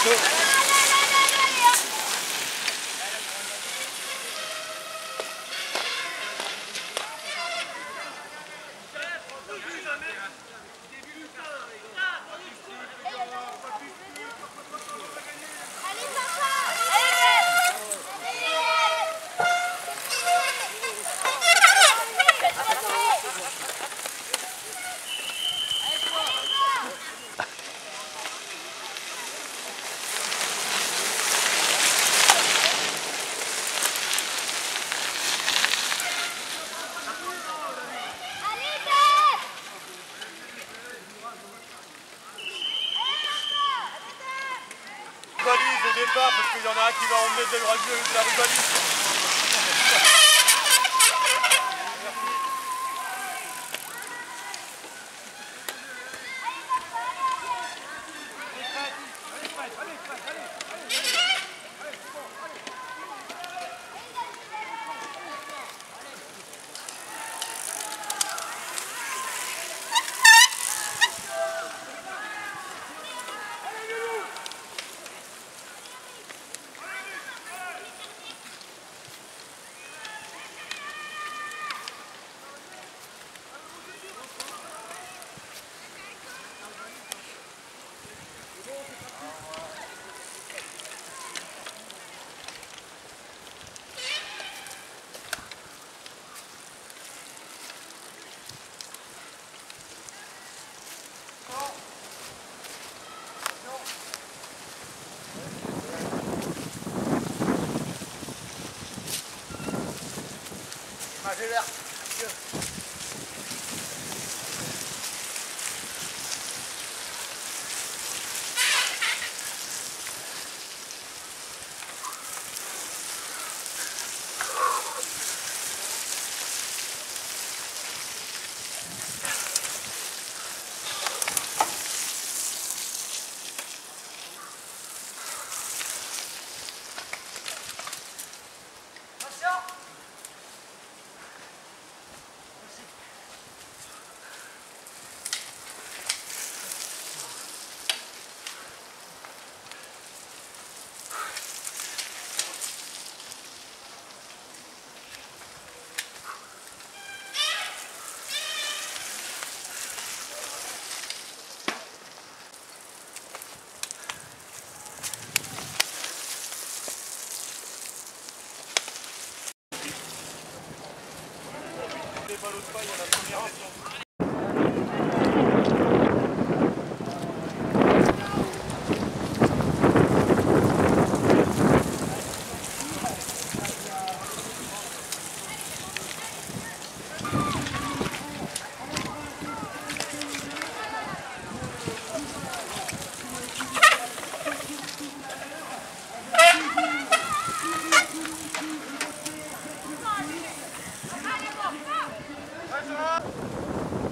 Rubalise au départ parce qu'il y en a un qui va emmener de la rubalise. J'ai l'air. Ouais, ça va.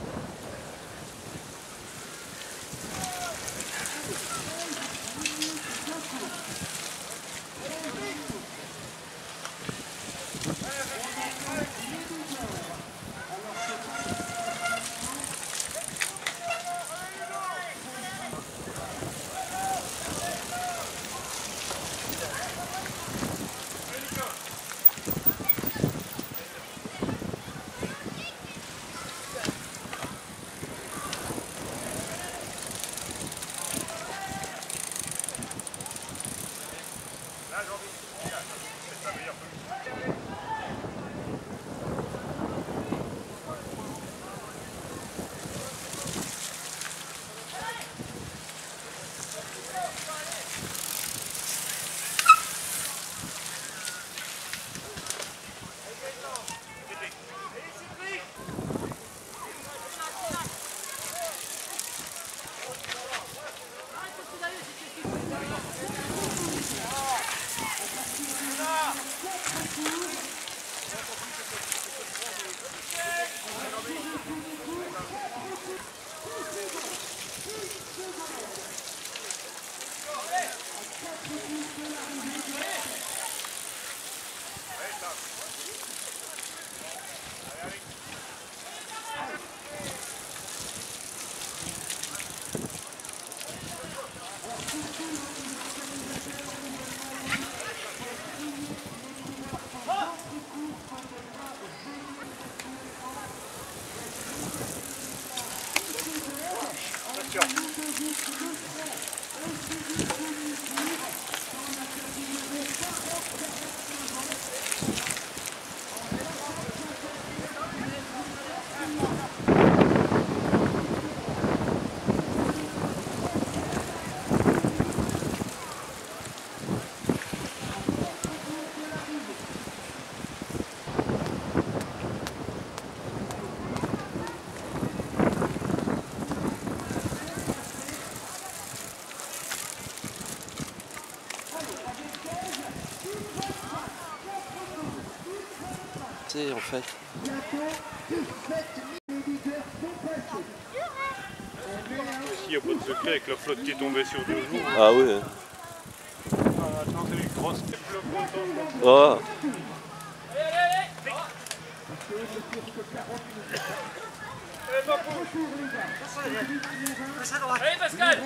En fait. S'il n'y a pas de secret avec la flotte qui est tombée sur 2 jours. Ah oui. Attends, c'est une grosse flotte. Oh. Allez Pascal.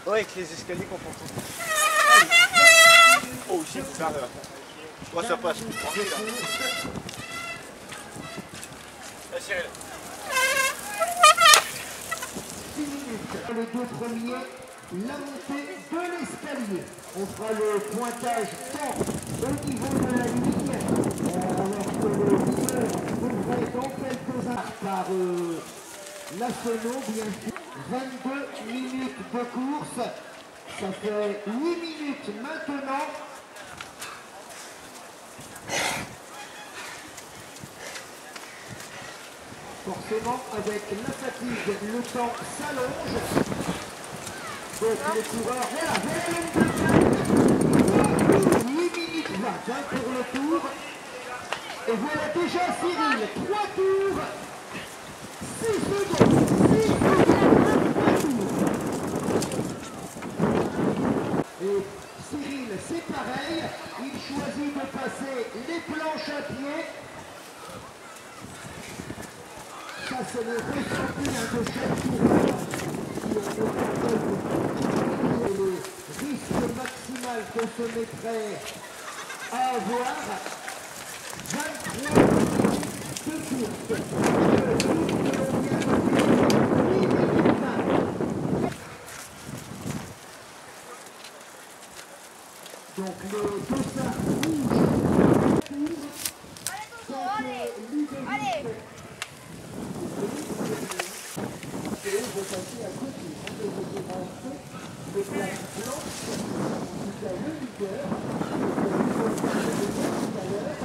Ouais, avec les escaliers qu'on prend. Oh shit, ça là. Ouais, ça passe. Tranquille là. Là, Cyril. Les deux premiers, la montée de l'escalier. On fera le pointage tant au niveau de la ligne, alors que le leader devrait dans quelques instants par Nationaux, bien sûr. 22 minutes de course, ça fait 8 minutes maintenant. Forcément, avec la fatigue, le temps s'allonge. Donc les coureurs, voilà, 8 minutes 20 pour le tour. Et voilà déjà Cyril, 3 tours, 6 secondes, 6 secondes, 3 tours. Et Cyril, c'est pareil, il choisit de passer les planches à pied. Ça, c'est le ressenti de chaque coureur. Le risque maximal qu'on se mettrait à avoir, 23 minutes de course. Le tour que l'on vient de 8 minutes 20. Donc le dossard rouge. Allez. Et on va passer à côté. On devrait rentrer les places blanches. Il y a le leader. Tout à l'heure.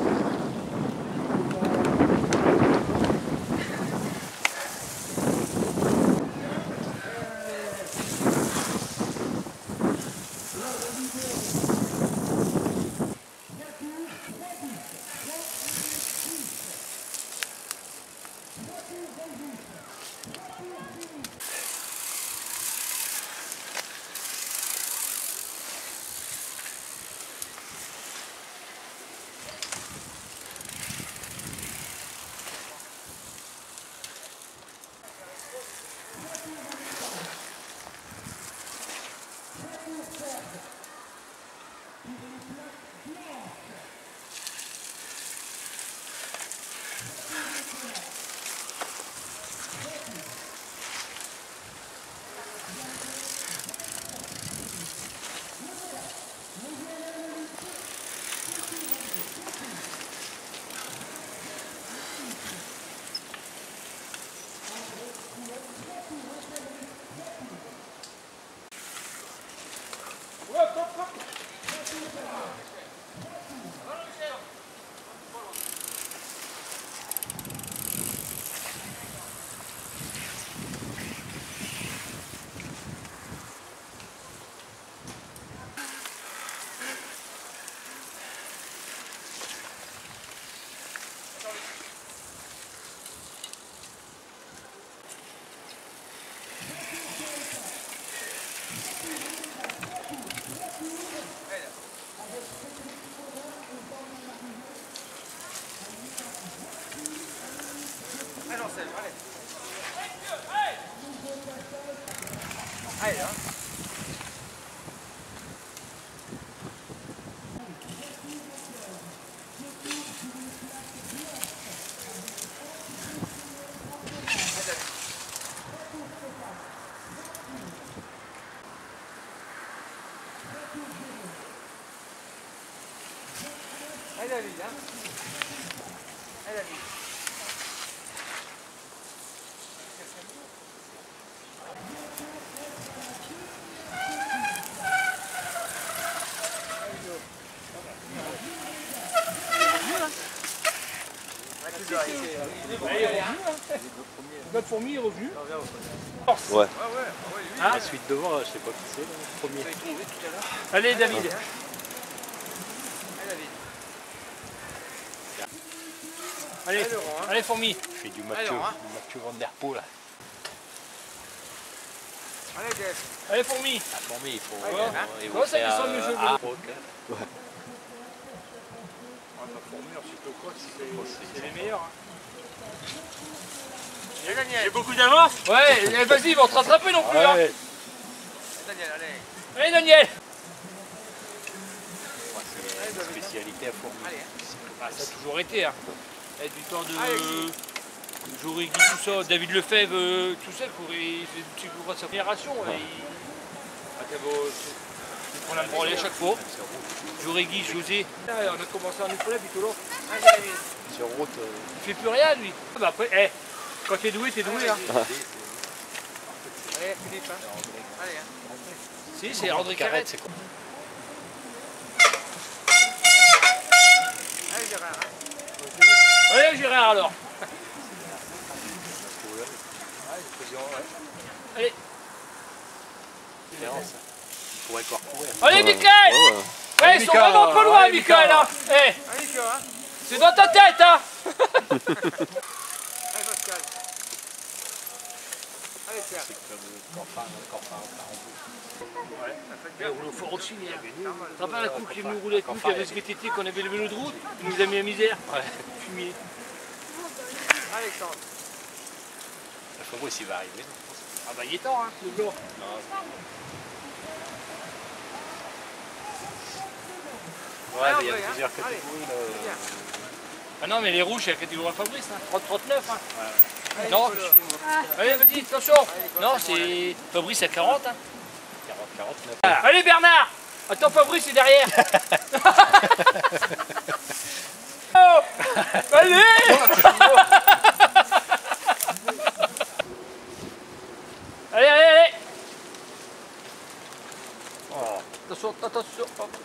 Allez, hein. Allez David, hein. Allez David. Notre fourmi est revenu. Ouais. Hein La suite devant, je sais pas qui c'est, le premier. Allez David. Allez David. Allez, Allez, Laurent, hein. allez fourmi. Je fais du Allez, Mathieu, Laurent. Mathieu Van Der Poel. Allez Jeff. Allez fourmi. La fourmi, il faut. Ouais, hein. ils Ouais, ça descend mieux, je veux. C'est les meilleurs. Hein. Allez Daniel. J'ai beaucoup d'avance. Ouais, vas-y, ils vont te rattraper non plus. Hein. Ouais. Daniel, allez. Allez Daniel. C'est la spécialité à fourmi. Allez. Ah, ça a toujours été. Hein. Et du temps de Allez. Jorigui, tout ça, David Lefebvre, tout ça, il fait sa génération. On a le branlé à chaque fois. Jorigui, José. Là, on a commencé à nous prendre, puis tout là. Allez David. Sur route, Il fait plus rien lui. Ah bah après, quand t'es doué, t'es doué. Hein. Allez Philippe, hein. Allez, hein. Si, c'est André Carrette. c'est quoi? Allez Gérard, hein. Allez Gérard alors. Allez. Il pourrait encore courir. Allez Mickaël. Ouais, ils sont vraiment pas loin Mickaël. Hein. Eh, Allez Nico, hein. c'est dans ta tête hein. Allez Pascal. Allez Pierre. On le fort aussi. Tu te rappelles la coupe qui est venu rouler avec nous, qui avait ce VTT, qu'on avait le vélo de route, il nous a mis à misère. Fumier. Alexandre. La fourmi, s'il va arriver. Ah bah il est temps hein, le blanc. Ouais, mais il y a Allez, plusieurs allez. catégories là. Ah non mais les rouges c'est la catégorie Fabrice, hein. 30-39 hein. Allez, Non. Nicolas. Allez vas-y, attention. Non c'est Fabrice à 40 hein. 49. Allez Bernard. Attends Fabrice est derrière. Oh allez. Allez, allez, allez. Oh. Attention, attention. Hop.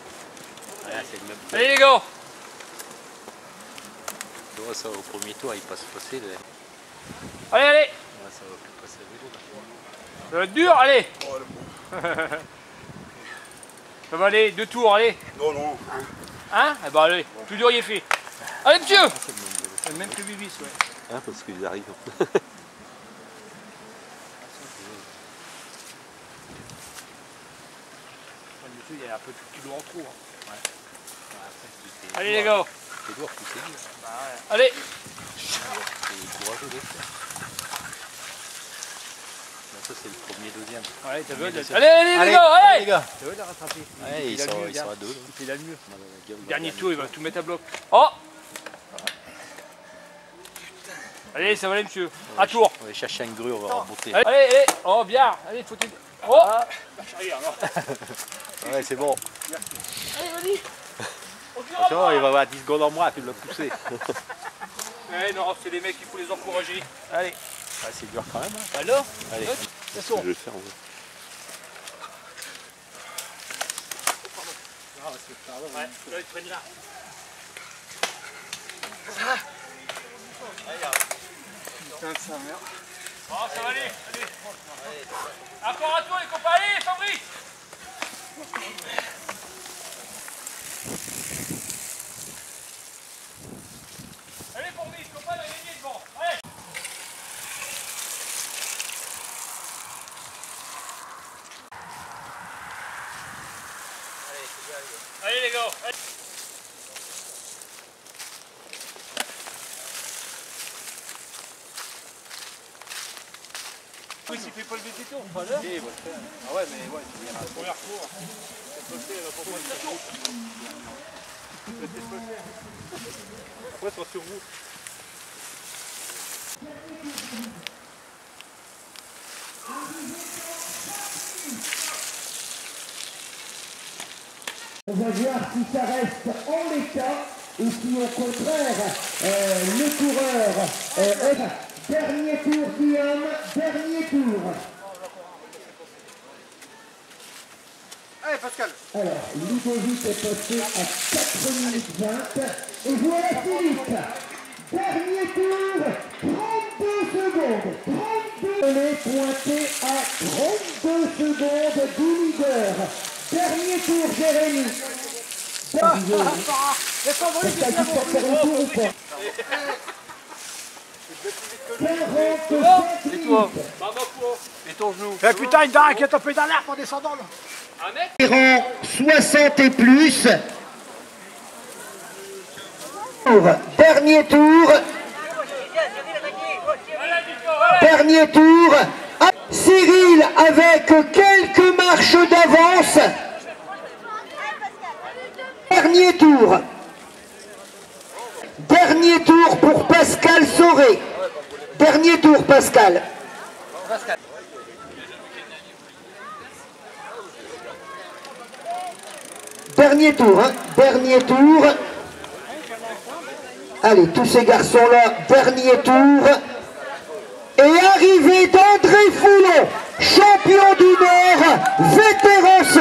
Ouais, c'est le même. Allez les gars. Tu vois ça au premier tour, il passe facile. Ouais, Allez, allez. ça va plus passer à vélo là. Ça va être dur, allez. Ça va aller, 2 tours, allez. Non, non. Hein? Eh ben allez, plus dur y est fait. Allez monsieur. C'est le même vélo. C'est le même que Bibis, ouais. Hein, parce qu'ils arrivent. Il y a un peu de kilo en trop. Hein. Après, Allez les gars. C'est lourd, tout c'est dur. Allez. C'est courageux de le faire. Là, ça, c'est le premier, deuxième. Ouais, t'as vu, Allez, allez, allez, les gars, allez. les gars. T'as vu, il a rattrapé. Ouais, ils a sont mieux, à regarde. deux. Là. Il a le mieux. On a la gueule, Dernier tour, il va tout mettre à bloc. Oh. Allez, ça va aller monsieur. À tour. On va chercher une grue, on va remonter. Allez, allez. Oh bien. Allez, faut t'aider. Oh. Ouais, c'est bon. Allez, vas-y. Attention, il va avoir 10 secondes en moins, tu l'as poussé. Ouais, non, c'est les mecs, il faut les encourager. Allez. Ouais, c'est dur quand même. Hein. Alors. Allez. Attention. Je vais le faire, ouais. Ouais, là, ils prennent là. Bon, ça va aller. Allez. Encore à toi, les copains. Allez, Fabrice. Allez, Fabrice, copain, il a gagné devant. Allez. Après, s'il fait pas le VTT, on fera l'heure. Ah ouais, mais ouais, c'est bien. Première cour. Après, soit sur route. On va voir si ça reste en l'état ou si au contraire le coureur dernier tour Guillaume, dernier tour. Allez Pascal. Alors Ludovic est passé à 4 minutes 20 et voilà Philippe. Dernier tour, 32 secondes. 32 elle est pointé à 32 secondes du leader. Dernier tour, Jérémy. Est-ce qu'on va faire un tour ou pas? 45 minutes. Et ton genou. Eh putain, une dingue qui est tombée dans l'arbre en descendant là. Environ 60 et plus. Dernier tour. Dernier tour. Cyril avec quelques marches d'avance. Dernier tour. Dernier tour pour Pascal Soré. Dernier tour Pascal. Dernier tour, hein. Dernier tour. Allez, tous ces garçons-là, dernier tour. Et arrivée d'André Foulon, champion du Nord, vétéran C.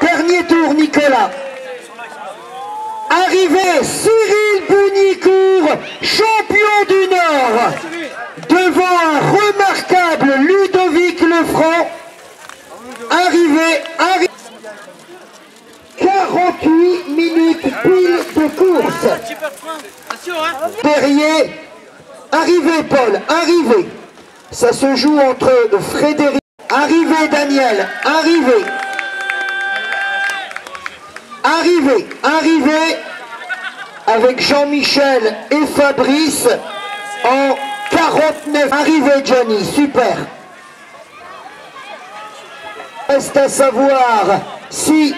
Dernier tour, Nicolas. Arrivée Cyril Bounicourt, champion du Nord, devant un remarquable Ludovic Lefranc. Arrivée 48 minutes pile de course. Derrière, arrivée Paul, arrivée. Ça se joue entre Frédéric, arrivée Daniel, arrivée. Arrivée avec Jean-Michel et Fabrice en 49. Arrivée Johnny, super. Reste à savoir si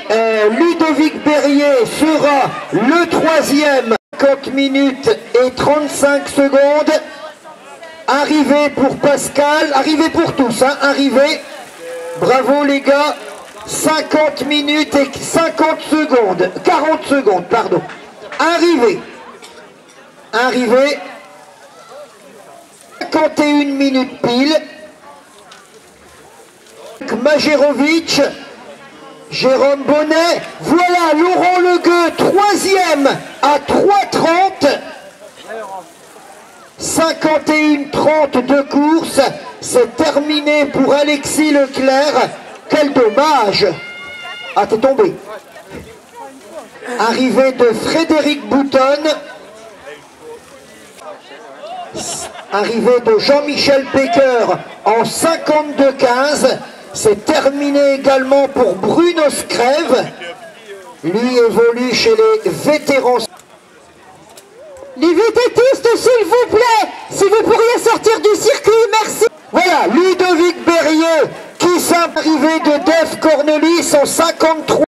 Ludovic Berrier sera le troisième. 50 minutes et 35 secondes. Arrivée pour Pascal, arrivée pour tous, hein, arrivée. Bravo les gars. 50 minutes et 50 secondes. 40 secondes, pardon. Arrivée. 51 minutes pile. Majerovic, Jérôme Bonnet, voilà Laurent Legueux, troisième à 3,30. 51-30 de course, c'est terminé pour Alexis Leclerc. Quel dommage! Ah, t'es tombé. Arrivée de Frédéric Boutonne. Arrivée de Jean-Michel Becker en 52-15. C'est terminé également pour Bruno Scrève. Lui évolue chez les vétérans. Les vététistes, s'il vous plaît, si vous pourriez sortir du circuit, merci. Voilà, Ludovic Berrier qui s'est arrivé de Dave Cornelis en 53.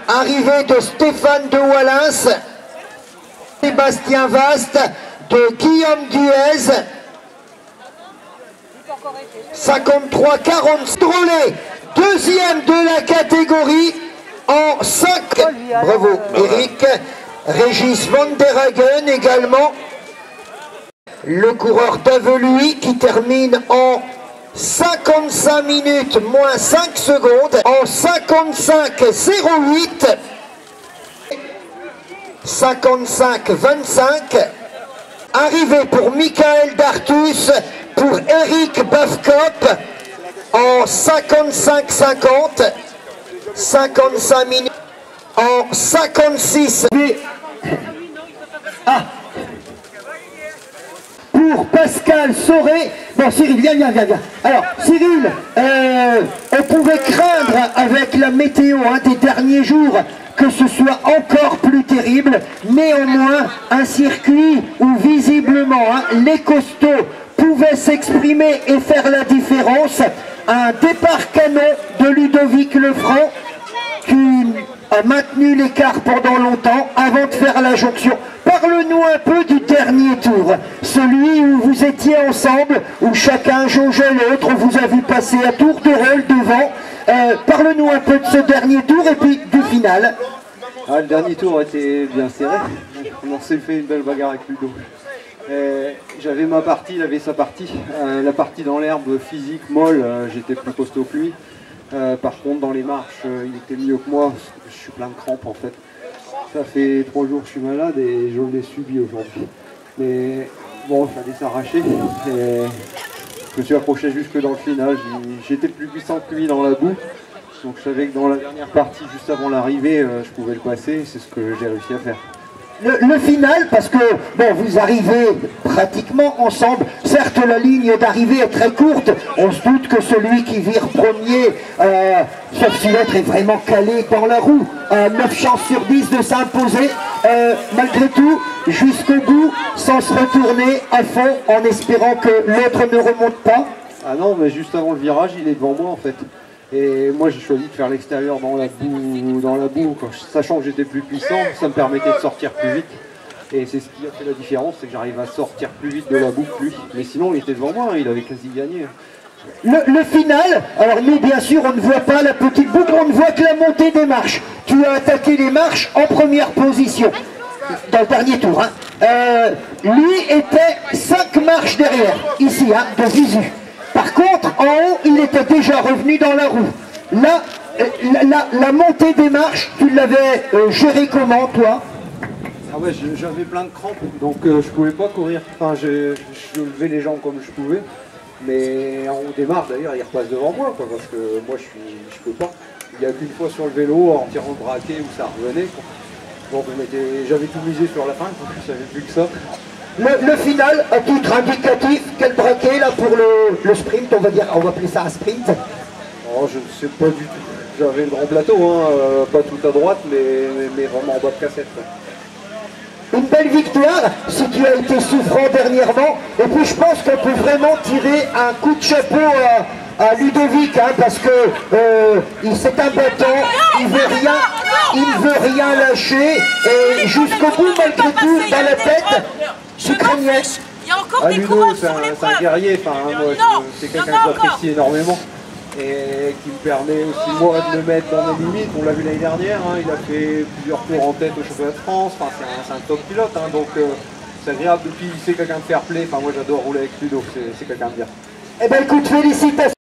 Arrivée de Stéphane de Wallens. Sébastien Vaste, de Guillaume Duez. 53-40. Drolet, deuxième de la catégorie en 5. Bravo Eric. Régis Van der Hagen également. Le coureur d'Aveluy qui termine en 55 minutes moins 5 secondes. En 55-08. 55-25. Arrivée pour Michael Dartus, pour Eric Bafkop en 55-50. 55 minutes. En 56. Ah. Pour Pascal Soré. Bon Cyril, viens. Alors Cyril, on pouvait craindre avec la météo des derniers jours que ce soit encore plus terrible. Néanmoins, un circuit où visiblement les costauds pouvait s'exprimer et faire la différence. Un départ canon de Ludovic Lefranc qui a maintenu l'écart pendant longtemps avant de faire la jonction. Parle-nous un peu du dernier tour, celui où vous étiez ensemble, où chacun jaugeait l'autre, vous a vu passer à tour de rôle devant. Parle-nous un peu de ce dernier tour et puis du final. Ah, le dernier tour était bien serré, on s'est fait une belle bagarre avec Ludo. J'avais ma partie, il avait sa partie. La partie dans l'herbe physique, molle, j'étais plus costaud que lui. Par contre dans les marches, il était mieux que moi, je suis plein de crampes en fait. Ça fait 3 jours que je suis malade et je l'ai subi aujourd'hui. Mais bon, il fallait s'arracher. Et je me suis approché jusque dans le final. J'étais plus puissant que lui dans la boue. Donc je savais que dans la dernière partie, juste avant l'arrivée, je pouvais le passer. C'est ce que j'ai réussi à faire. Le final, parce que bon, vous arrivez pratiquement ensemble. Certes, la ligne d'arrivée est très courte. On se doute que celui qui vire premier, sauf si l'autre est vraiment calé dans la roue, 9 chances sur 10 de s'imposer. Malgré tout, jusqu'au bout, sans se retourner à fond, en espérant que l'autre ne remonte pas. Ah non, mais juste avant le virage, il est devant moi en fait. Et moi j'ai choisi de faire l'extérieur dans la boue, sachant que j'étais plus puissant, ça me permettait de sortir plus vite. Et c'est ce qui a fait la différence, c'est que j'arrive à sortir plus vite de la boue que lui. Mais sinon il était devant moi, il avait quasi gagné. Le final, alors nous bien sûr on ne voit pas la petite boucle, on ne voit que la montée des marches. Tu as attaqué les marches en première position, dans le dernier tour. Lui était 5 marches derrière, ici, de visu. Par contre, en haut, il était déjà revenu dans la roue. Là, la montée des marches, tu l'avais gérée comment, toi? Ah ouais, j'avais plein de crampes, donc je pouvais pas courir. Enfin, je levais les jambes comme je pouvais. Mais en haut des marches, d'ailleurs, il repasse devant moi, quoi, parce que moi, je peux pas. Il n'y a qu'une fois sur le vélo, en tirant le braquet, où ça revenait, quoi. Donc j'avais tout misé sur la fin, donc je savais plus que ça. Le final, à titre indicatif, quel braquet là pour le sprint, on va appeler ça un sprint? Oh, je ne sais pas du tout. J'avais le grand plateau, hein, pas tout à droite, mais vraiment en bas de cassette. Quoi. Une belle victoire, si tu as été souffrant dernièrement. Et puis je pense qu'on peut vraiment tirer un coup de chapeau à Ludovic, hein, parce que c'est un battant, il ne veut rien lâcher, et jusqu'au bout, malgré tout, dans la tête, je craignais. Il y a encore des Ludo, coureurs c'est sur l'épreuve. un guerrier, c'est quelqu'un que j'apprécie énormément et qui me permet aussi moi de me mettre dans mes limites. On l'a vu l'année dernière, hein, il a fait plusieurs tours en tête au championnat de France, enfin, c'est un top pilote, hein, donc c'est agréable. Depuis, c'est quelqu'un de fair play, enfin, moi j'adore rouler avec Ludo, c'est quelqu'un de bien. Eh bien écoute, félicitations.